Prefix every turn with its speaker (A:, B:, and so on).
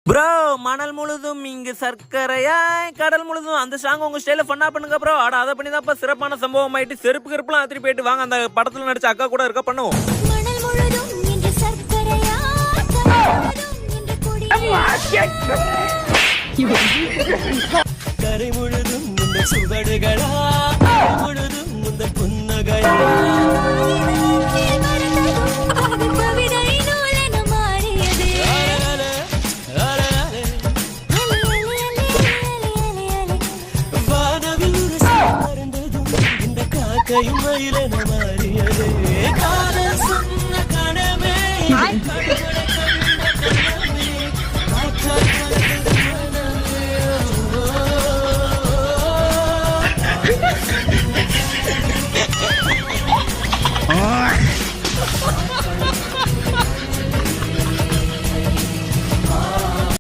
A: Bro மணல் முழுதும் இங்கு சர்க்கரையாய் கடல் முழுதும் அந்த சாங் உங்க ஸ்டைல ஃபன்னா பண்ணுங்க ப்ரோ. அட அதை பண்ணி தான் சிறப்பான சம்பவம் ஆயிட்டு செருப்பு கருப்புலாம் ஆத்திரி போயிட்டு வாங்க அந்த படத்துல நடிச்ச அக்கா கூட இருக்க பண்ணுவோம்.
B: மணல் முழுதும் இங்கு சர்க்கரையாய்
C: கரை முழுதும் இந்த சுவடுகளா முழுதும் இந்த புன்னகையா கையும் மயிலென மாறியதே காதல் சொன்ன கணமே